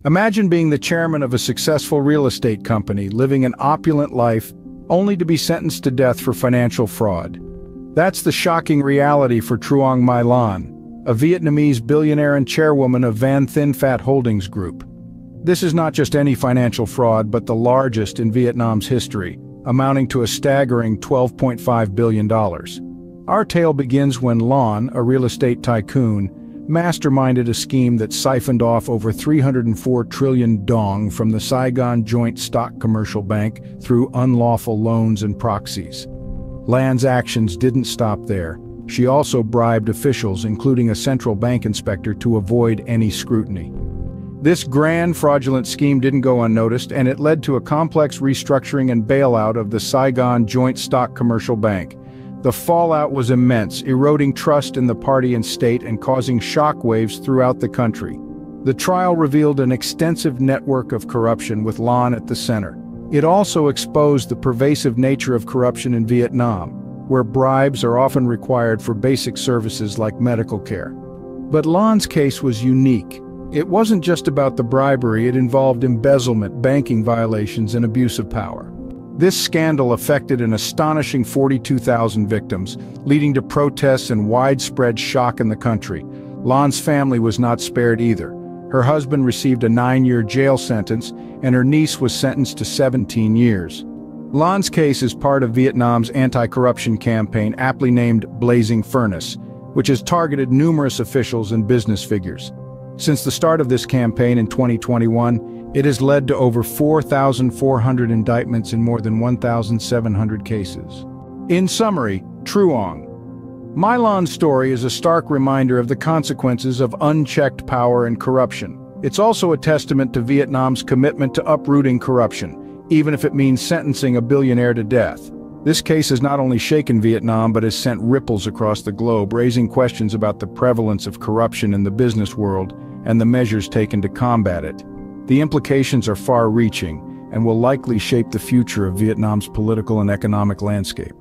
Imagine being the chairman of a successful real estate company, living an opulent life, only to be sentenced to death for financial fraud. That's the shocking reality for Truong My Lan, a Vietnamese billionaire and chairwoman of Van Thin Phat Holdings Group. This is not just any financial fraud, but the largest in Vietnam's history, amounting to a staggering $12.5 billion. Our tale begins when Lan, a real estate tycoon, masterminded a scheme that siphoned off over 304 trillion dong from the Saigon Joint Stock Commercial Bank through unlawful loans and proxies. Lan's actions didn't stop there. She also bribed officials, including a central bank inspector, to avoid any scrutiny. This grand fraudulent scheme didn't go unnoticed, and it led to a complex restructuring and bailout of the Saigon Joint Stock Commercial Bank. The fallout was immense, eroding trust in the party and state and causing shockwaves throughout the country. The trial revealed an extensive network of corruption, with Lan at the center. It also exposed the pervasive nature of corruption in Vietnam, where bribes are often required for basic services like medical care. But Lan's case was unique. It wasn't just about the bribery, it involved embezzlement, banking violations, and abuse of power. This scandal affected an astonishing 42,000 victims, leading to protests and widespread shock in the country. Lan's family was not spared either. Her husband received a 9-year jail sentence, and her niece was sentenced to 17 years. Lan's case is part of Vietnam's anti-corruption campaign, aptly named Blazing Furnace, which has targeted numerous officials and business figures. Since the start of this campaign in 2021, it has led to over 4,400 indictments in more than 1,700 cases. In summary, Truong My Lan's story is a stark reminder of the consequences of unchecked power and corruption. It's also a testament to Vietnam's commitment to uprooting corruption, even if it means sentencing a billionaire to death. This case has not only shaken Vietnam, but has sent ripples across the globe, raising questions about the prevalence of corruption in the business world and the measures taken to combat it. The implications are far-reaching and will likely shape the future of Vietnam's political and economic landscape.